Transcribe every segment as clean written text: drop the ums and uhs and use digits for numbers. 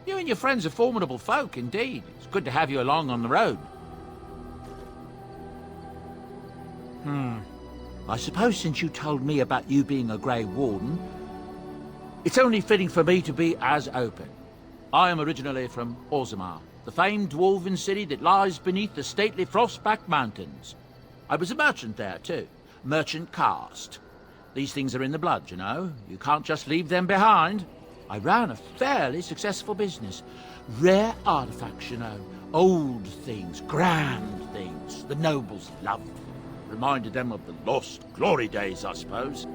You and your friends are formidable folk, indeed. It's good to have you along on the road. I suppose since you told me about you being a Grey Warden, it's only fitting for me to be as open. I am originally from Orzammar, the famed dwarven city that lies beneath the stately Frostback Mountains. I was a merchant there, too. Merchant caste. These things are in the blood, you know. You can't just leave them behind. I ran a fairly successful business. Rare artifacts, you know. Old things, grand things. The nobles loved them. Reminded them of the lost glory days, I suppose.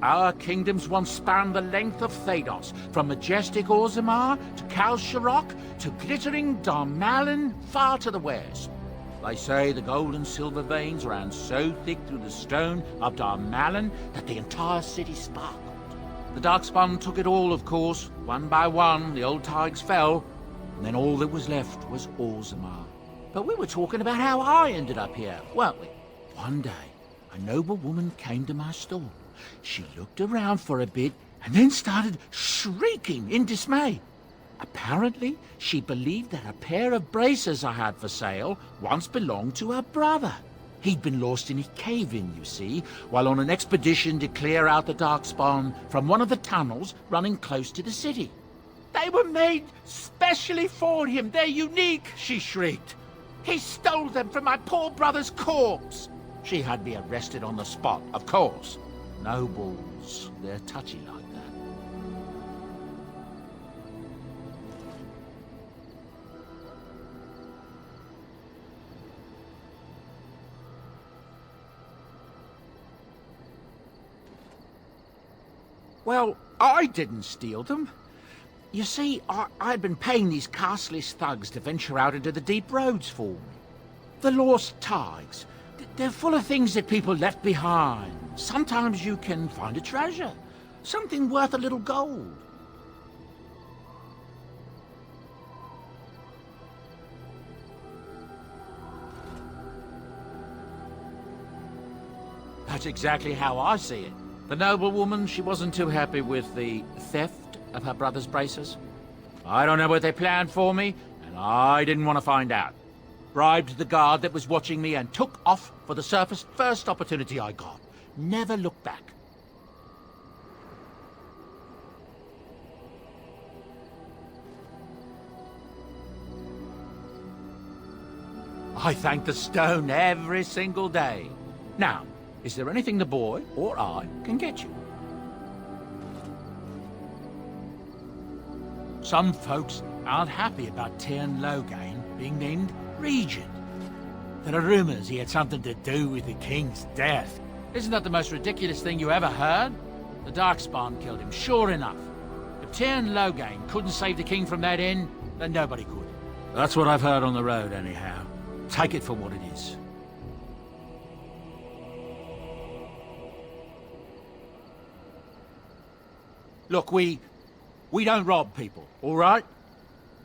Our kingdoms once spanned the length of Thados, from majestic Orzammar to Kalsharok to glittering Darmalin far to the west. They say the gold and silver veins ran so thick through the stone of Darmalin that the entire city sparkled. The Darkspawn took it all, of course. One by one, the old Tigers fell, and then all that was left was Orzammar. But we were talking about how I ended up here, weren't we? One day, a noble woman came to my stall. She looked around for a bit and then started shrieking in dismay. Apparently, she believed that a pair of braces I had for sale once belonged to her brother. He'd been lost in a cave-in, you see, while on an expedition to clear out the Darkspawn from one of the tunnels running close to the city. They were made specially for him. They're unique, she shrieked. He stole them from my poor brother's corpse. She had me arrested on the spot, of course. Nobles, they're touchy like that. Well, I didn't steal them. You see, I'd been paying these castless thugs to venture out into the deep roads for me. The lost tigers. They're full of things that people left behind. Sometimes you can find a treasure. Something worth a little gold. That's exactly how I see it. The noblewoman, she wasn't too happy with the theft of her brother's braces. I don't know what they planned for me, and I didn't want to find out. Bribed the guard that was watching me and took off for the surface first opportunity I got. Never looked back. I thank the stone every single day. Now, is there anything the boy or I can get you? Some folks aren't happy about Tyrn Loghain being named Regent. There are rumors he had something to do with the king's death. Isn't that the most ridiculous thing you ever heard? The Darkspawn killed him, sure enough. If Tyrn Loghain couldn't save the king from that inn, then nobody could. That's what I've heard on the road, anyhow. Take it for what it is. Look, we don't rob people, all right?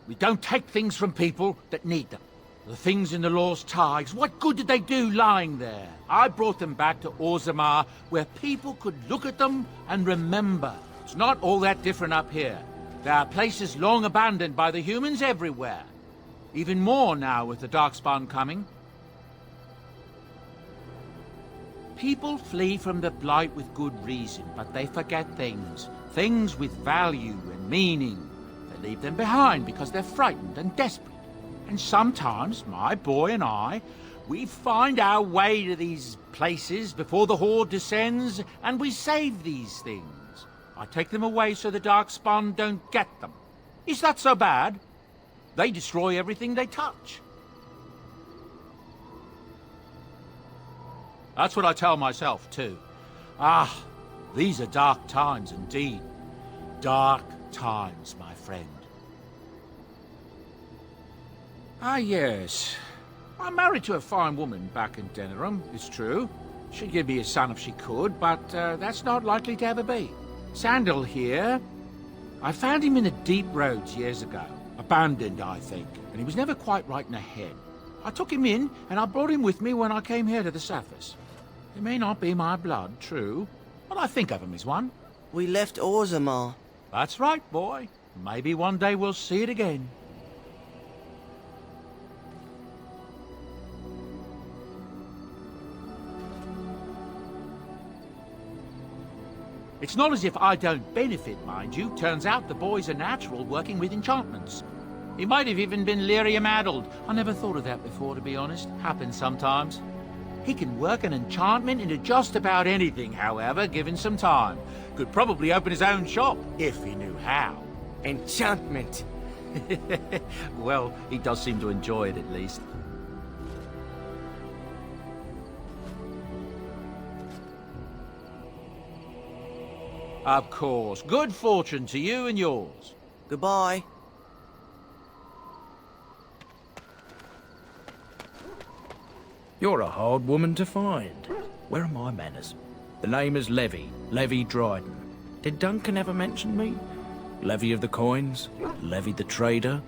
We don't take things from people that need them. The things in the Lost Tigers, what good did they do lying there? I brought them back to Orzammar, where people could look at them and remember. It's not all that different up here. There are places long abandoned by the humans everywhere. Even more now with the Darkspawn coming. People flee from the Blight with good reason, but they forget things. Things with value and meaning. They leave them behind because they're frightened and desperate. And sometimes, my boy and I, we find our way to these places before the Horde descends, and we save these things. I take them away so the Darkspawn don't get them. Is that so bad? They destroy everything they touch. That's what I tell myself, too. Ah, these are dark times indeed. Dark times, my friend. Ah, yes. I'm married to a fine woman back in Denerim, it's true. She'd give me a son if she could, but that's not likely to ever be. Sandal here. I found him in the deep roads years ago. Abandoned, I think, and he was never quite right in the head. I took him in, and I brought him with me when I came here to the surface. He may not be my blood, true, but I think of him as one. We left Orzammar. That's right, boy. Maybe one day we'll see it again. It's not as if I don't benefit, mind you. Turns out the boy's a natural working with enchantments. He might have even been lyrium-addled. I never thought of that before, to be honest. Happens sometimes. He can work an enchantment into just about anything, however, given some time. Could probably open his own shop, if he knew how. Enchantment. Well, he does seem to enjoy it, at least. Of course. Good fortune to you and yours. Goodbye. You're a hard woman to find. Where are my manners? The name is Levy, Levy Dryden. Did Duncan ever mention me? Levy of the coins, Levy the trader.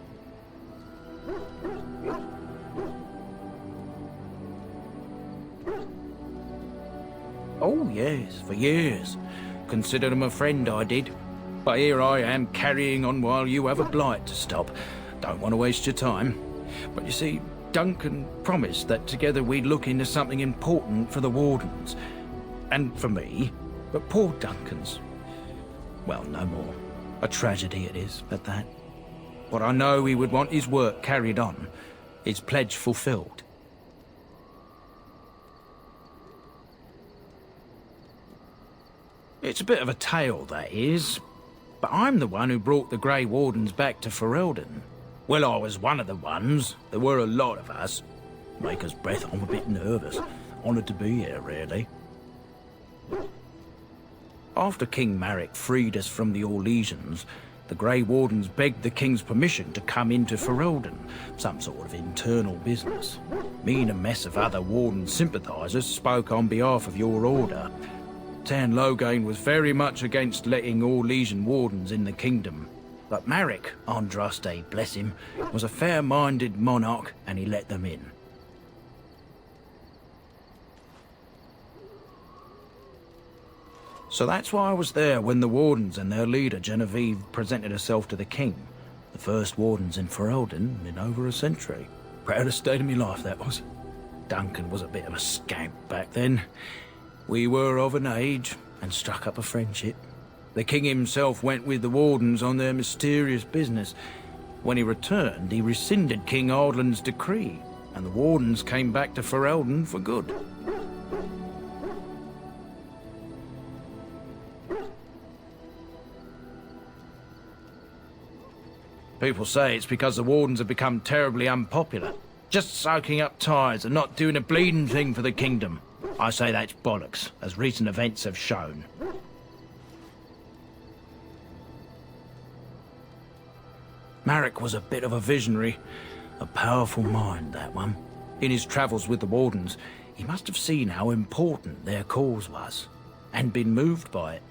Oh yes, for years. Considered him a friend, I did. But here I am carrying on while you have a blight to stop. Don't want to waste your time. But you see, Duncan promised that together we'd look into something important for the Wardens. And for me. But poor Duncan's... well, no more. A tragedy it is, at that. But I know he would want his work carried on. His pledge fulfilled. It's a bit of a tale, that is. But I'm the one who brought the Grey Wardens back to Ferelden. Well, I was one of the ones. There were a lot of us. Maker's breath, I'm a bit nervous. Honoured to be here, really. After King Marek freed us from the Orlesians, the Grey Wardens begged the King's permission to come into Ferelden, some sort of internal business. Me and a mess of other Warden sympathisers spoke on behalf of your order. Tan Loghain was very much against letting Orlesian Wardens in the kingdom. But Marek, Andraste, bless him, was a fair-minded monarch and he let them in. So that's why I was there when the Wardens and their leader, Genevieve, presented herself to the King. The first Wardens in Ferelden in over a century. Proudest day of my life, that was. Duncan was a bit of a scamp back then. We were of an age and struck up a friendship. The King himself went with the Wardens on their mysterious business. When he returned, he rescinded King Ardland's decree, and the Wardens came back to Ferelden for good. People say it's because the Wardens have become terribly unpopular, just soaking up tithes and not doing a bleeding thing for the kingdom. I say that's bollocks, as recent events have shown. Marek was a bit of a visionary, a powerful mind, that one. In his travels with the Wardens, he must have seen how important their cause was, and been moved by it.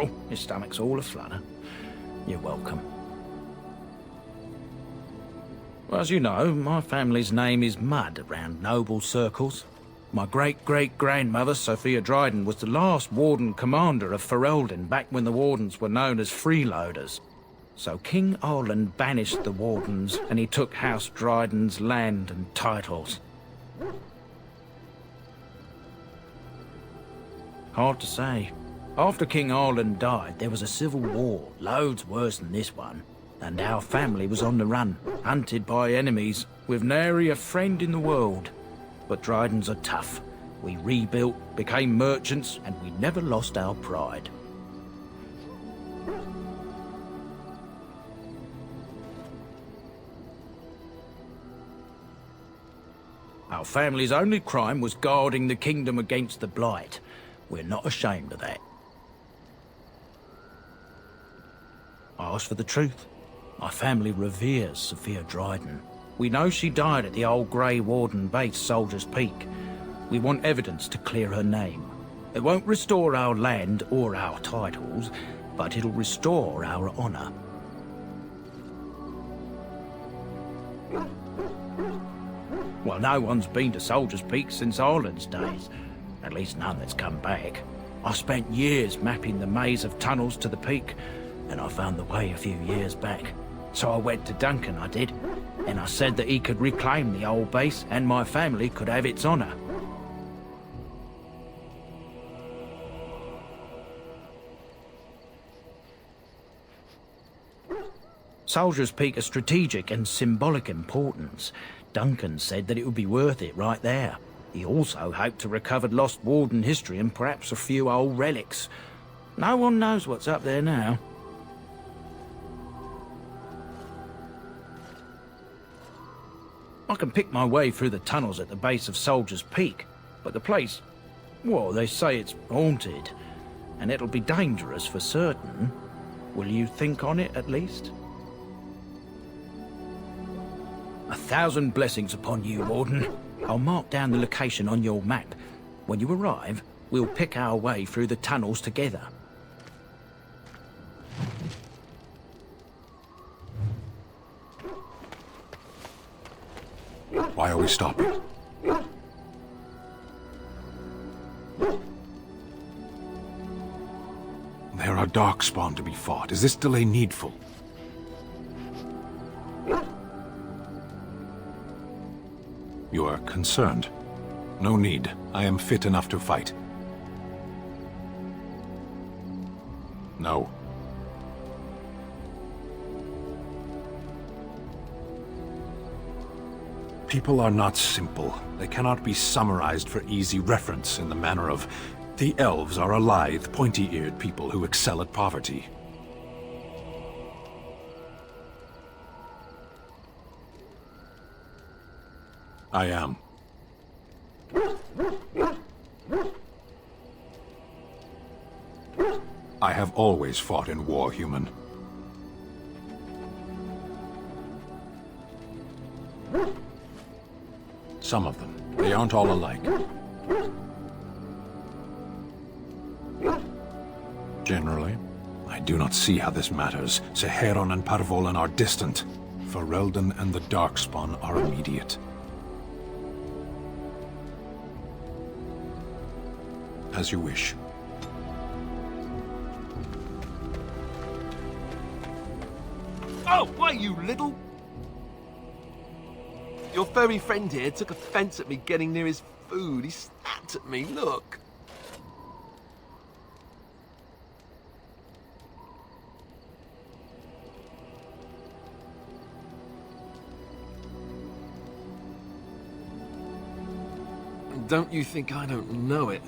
Oh, your stomach's all aflutter. You're welcome. Well, as you know, my family's name is mud around noble circles. My great-great-grandmother, Sophia Dryden, was the last Warden commander of Ferelden back when the Wardens were known as freeloaders. So King Arland banished the Wardens and he took House Dryden's land and titles. Hard to say. After King Arland died, there was a civil war, loads worse than this one. And our family was on the run, hunted by enemies, with nary a friend in the world. But Drydens are tough. We rebuilt, became merchants, and we never lost our pride. Our family's only crime was guarding the kingdom against the blight. We're not ashamed of that. I ask for the truth. My family reveres Sophia Dryden. We know she died at the old Grey Warden base, Soldier's Peak. We want evidence to clear her name. It won't restore our land or our titles, but it'll restore our honor. Well, no one's been to Soldier's Peak since Ireland's days. At least none that's come back. I spent years mapping the maze of tunnels to the peak, and I found the way a few years back. So I went to Duncan, I did, and I said that he could reclaim the old base and my family could have its honour. Soldier's Peak is strategic and symbolic importance. Duncan said that it would be worth it right there. He also hoped to recover lost Warden history and perhaps a few old relics. No one knows what's up there now. I can pick my way through the tunnels at the base of Soldier's Peak, but the place, well, they say it's haunted, and it'll be dangerous for certain. Will you think on it at least? 1,000 blessings upon you, Warden. I'll mark down the location on your map. When you arrive, we'll pick our way through the tunnels together. Why are we stopping? There are darkspawn to be fought. Is this delay needful? You are concerned. No need. I am fit enough to fight. No. People are not simple. They cannot be summarized for easy reference in the manner of, the elves are a lithe, pointy-eared people who excel at poverty. I am. I have always fought in war, human. Some of them. They aren't all alike. Generally, I do not see how this matters. Seheron and Parvolan are distant. Ferelden and the Darkspawn are immediate. As you wish. Oh, why, you little... Your furry friend here took offense at me getting near his food. He snapped at me, look. Don't you think I don't know it?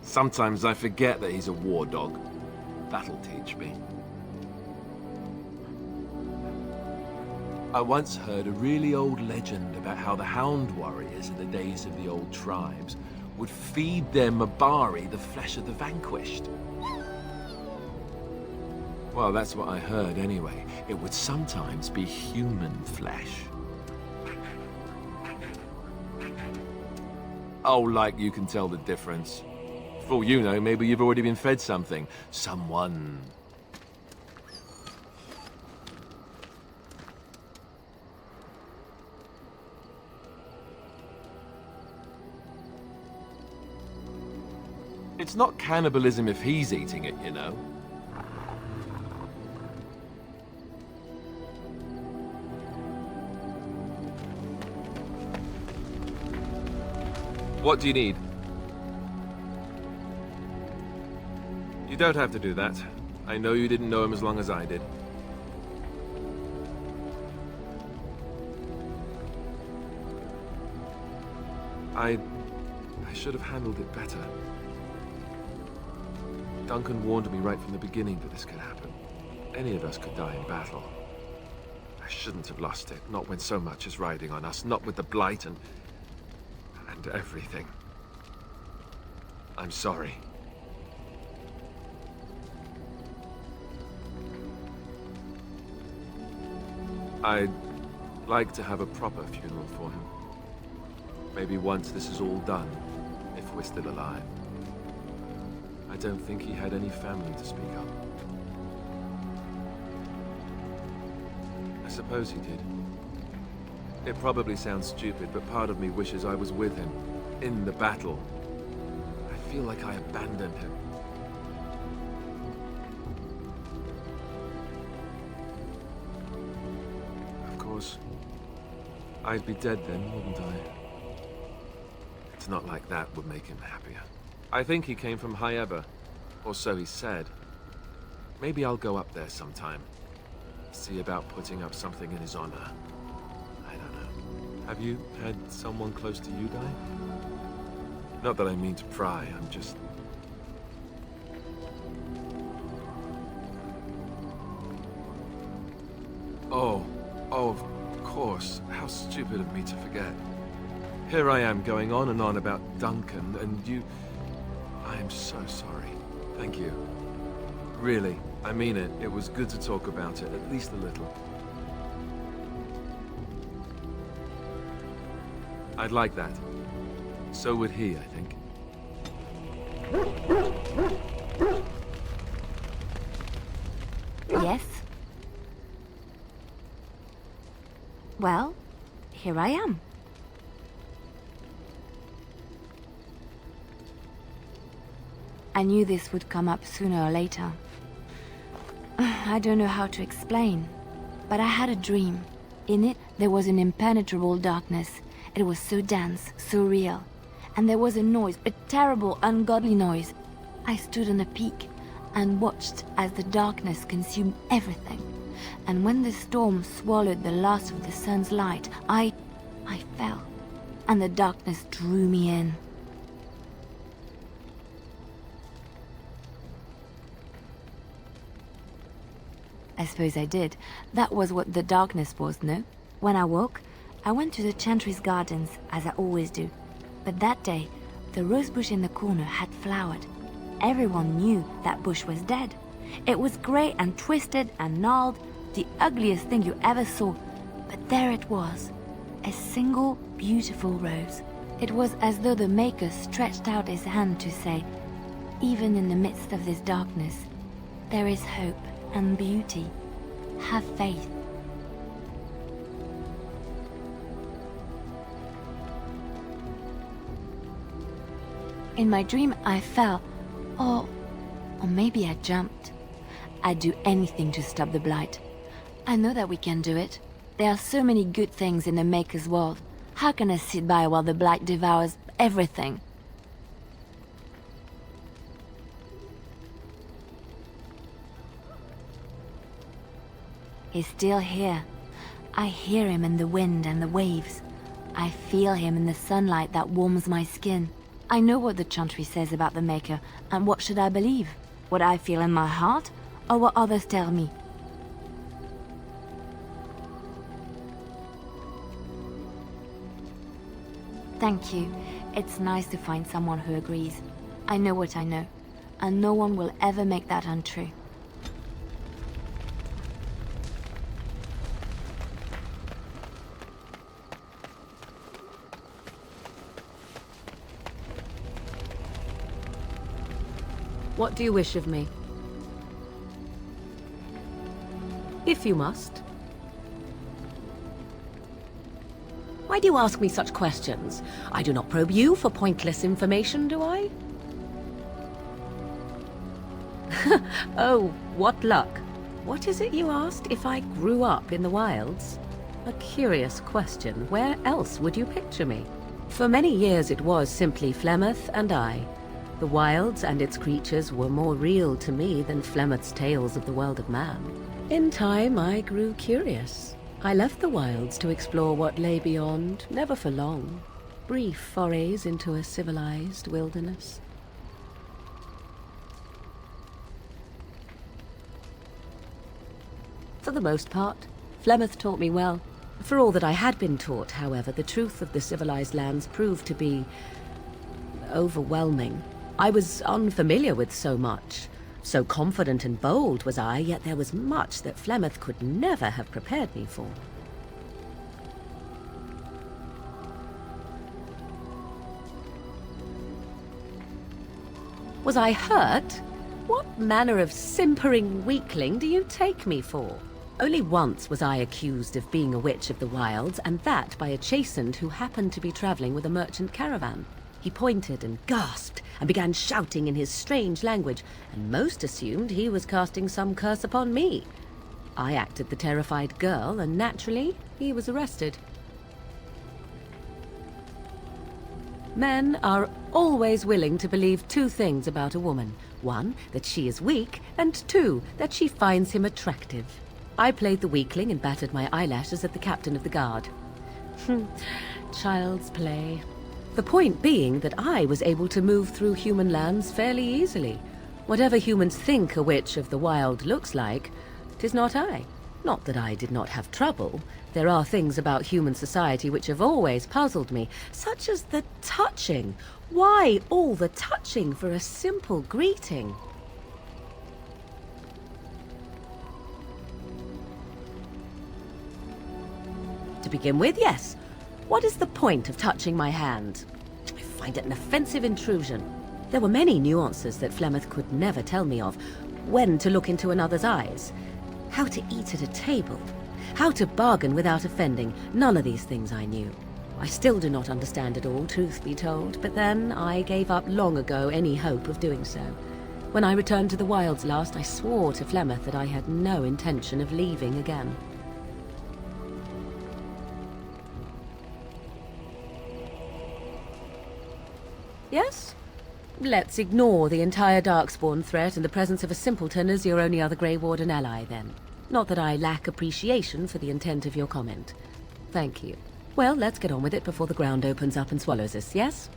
Sometimes I forget that he's a war dog. That'll teach me. I once heard a really old legend about how the Hound warriors in the days of the old tribes would feed their Mabari the flesh of the vanquished. Well, that's what I heard anyway. It would sometimes be human flesh. Oh, like you can tell the difference. For all you know, maybe you've already been fed something. Someone. It's not cannibalism if he's eating it, you know. What do you need? You don't have to do that. I know you didn't know him as long as I did. I should have handled it better. Duncan warned me right from the beginning that this could happen. Any of us could die in battle. I shouldn't have lost it, not when so much is riding on us, not with the Blight and everything. I'm sorry. I'd like to have a proper funeral for him. Maybe once this is all done, if we're still alive. I don't think he had any family to speak of. I suppose he did. It probably sounds stupid, but part of me wishes I was with him, in the battle. I feel like I abandoned him. Of course, I'd be dead then, wouldn't I? It's not like that would make him happier. I think he came from Hyeva, or so he said. Maybe I'll go up there sometime. See about putting up something in his honor. I don't know. Have you had someone close to you die? Not that I mean to pry, I'm just... Oh, of course. How stupid of me to forget. Here I am going on and on about Duncan, and you... I am so sorry. Thank you. Really, I mean it. It was good to talk about it, at least a little. I'd like that. So would he, I think. Yes? Well, here I am. I knew this would come up sooner or later. I don't know how to explain, but I had a dream. In it, there was an impenetrable darkness. It was so dense, so real. And there was a noise, a terrible, ungodly noise. I stood on a peak and watched as the darkness consumed everything. And when the storm swallowed the last of the sun's light, I fell, and the darkness drew me in. I suppose I did. That was what the darkness was, no? When I woke, I went to the Chantry's gardens, as I always do. But that day, the rose bush in the corner had flowered. Everyone knew that bush was dead. It was grey and twisted and gnarled, the ugliest thing you ever saw. But there it was, a single beautiful rose. It was as though the Maker stretched out his hand to say, even in the midst of this darkness, there is hope and beauty. Have faith. In my dream, I fell, or maybe I jumped. I'd do anything to stop the blight. I know that we can do it. There are so many good things in the Maker's world. How can I sit by while the blight devours everything? He's still here. I hear him in the wind and the waves. I feel him in the sunlight that warms my skin. I know what the Chantry says about the Maker, and what should I believe? What I feel in my heart, or what others tell me? Thank you. It's nice to find someone who agrees. I know what I know, and no one will ever make that untrue. What do you wish of me? If you must. Why do you ask me such questions? I do not probe you for pointless information, do I? Oh, what luck. What is it you asked? If I grew up in the wilds? A curious question. Where else would you picture me? For many years it was simply Flemeth and I. The wilds and its creatures were more real to me than Flemeth's tales of the world of man. In time, I grew curious. I left the wilds to explore what lay beyond, never for long. Brief forays into a civilized wilderness. For the most part, Flemeth taught me well. For all that I had been taught, however, the truth of the civilized lands proved to be overwhelming. I was unfamiliar with so much. So confident and bold was I, yet there was much that Flemeth could never have prepared me for. Was I hurt? What manner of simpering weakling do you take me for? Only once was I accused of being a witch of the wilds, and that by a chastened who happened to be traveling with a merchant caravan. He pointed and gasped and began shouting in his strange language, and most assumed he was casting some curse upon me. I acted the terrified girl, and naturally, he was arrested. Men are always willing to believe two things about a woman. One, that she is weak, and two, that she finds him attractive. I played the weakling and battered my eyelashes at the captain of the guard. Child's play. The point being that I was able to move through human lands fairly easily. Whatever humans think a witch of the wild looks like, 'tis not I. Not that I did not have trouble. There are things about human society which have always puzzled me, such as the touching. Why all the touching for a simple greeting? To begin with, yes. What is the point of touching my hand? I find it an offensive intrusion. There were many nuances that Flemeth could never tell me of. When to look into another's eyes. How to eat at a table. How to bargain without offending. None of these things I knew. I still do not understand it all, truth be told, but then I gave up long ago any hope of doing so. When I returned to the wilds last, I swore to Flemeth that I had no intention of leaving again. Yes? Let's ignore the entire Darkspawn threat and the presence of a simpleton as your only other Grey Warden ally, then. Not that I lack appreciation for the intent of your comment. Thank you. Well, let's get on with it before the ground opens up and swallows us, yes?